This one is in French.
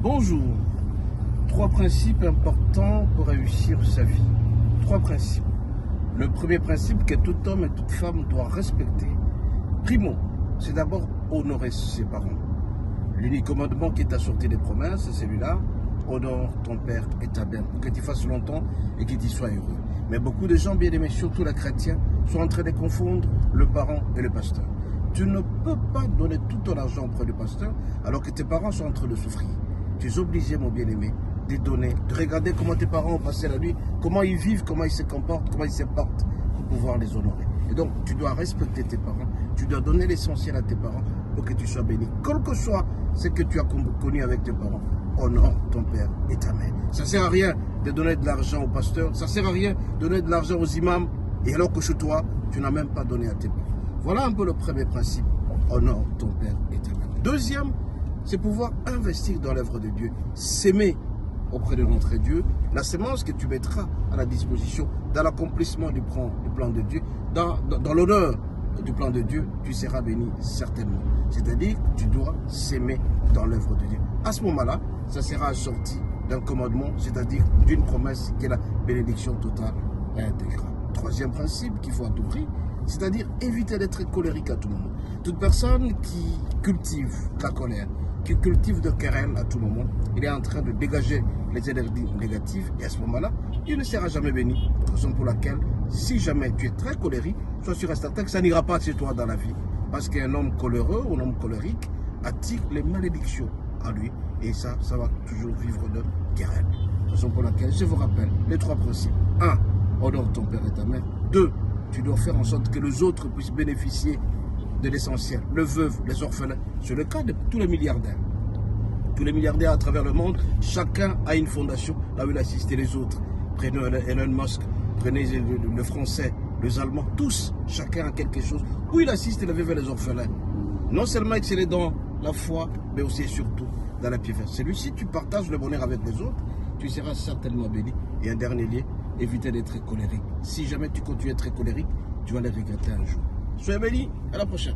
Bonjour. 3 principes importants pour réussir sa vie. 3 principes. Le premier principe que tout homme et toute femme doit respecter, primo, c'est d'abord honorer ses parents. L'unique commandement qui est assorti des promesses, c'est celui-là: honore ton père et ta mère, pour que tu fasses longtemps et que tu sois heureux. Mais beaucoup de gens, bien aimés, surtout les chrétiens, sont en train de confondre le parent et le pasteur. Tu ne peux pas donner tout ton argent auprès du pasteur alors que tes parents sont en train de souffrir. Tu es obligé, mon bien-aimé, de donner, de regarder comment tes parents ont passé la nuit, comment ils vivent, comment ils se comportent, comment ils se portent, pour pouvoir les honorer. Et donc, tu dois respecter tes parents, tu dois donner l'essentiel à tes parents pour que tu sois béni. Quel que soit ce que tu as connu avec tes parents, honore ton père et ta mère. Ça ne sert à rien de donner de l'argent au pasteur, ça ne sert à rien de donner de l'argent aux imams, et alors que chez toi, tu n'as même pas donné à tes parents. Voilà un peu le premier principe: honore ton père et ta mère. Deuxième, c'est pouvoir investir dans l'œuvre de Dieu, s'aimer auprès de notre Dieu, la sémence que tu mettras à la disposition dans l'accomplissement du plan de Dieu, dans l'honneur du plan de Dieu, tu seras béni certainement. C'est-à-dire que tu dois s'aimer dans l'œuvre de Dieu. À ce moment-là, ça sera assorti d'un commandement, c'est-à-dire d'une promesse qui est la bénédiction totale et intégrale. Troisième principe qu'il faut à tout prix, c'est-à-dire éviter d'être colérique à tout moment. Toute personne qui cultive la colère, qui cultive de querelle à tout moment, il est en train de dégager les énergies négatives, et à ce moment-là, il ne sera jamais béni. Raison pour laquelle, si jamais tu es très colérique, sois sûr et certain que ça n'ira pas chez toi dans la vie. Parce qu'un homme coléreux ou un homme colérique attire les malédictions à lui, et ça va toujours vivre de querelle. Raison pour laquelle, je vous rappelle les 3 principes. 1. Honore ton père et ta mère. 2. Tu dois faire en sorte que les autres puissent bénéficier de l'essentiel, le veuve, les orphelins. C'est le cas de tous les milliardaires. Tous les milliardaires à travers le monde, chacun a une fondation là où il assiste les autres. Prenez Elon Musk, prenez le français, les allemands, tous, chacun a quelque chose où il assiste les veuves et les orphelins. Non seulement exceller dans la foi, mais aussi et surtout dans la piété. Celui-ci, tu partages le bonheur avec les autres, tu seras certainement béni. Et un dernier lieu, éviter d'être colérique. Si jamais tu continues à être colérique, tu vas les regretter un jour. Soyez bénis, à la prochaine.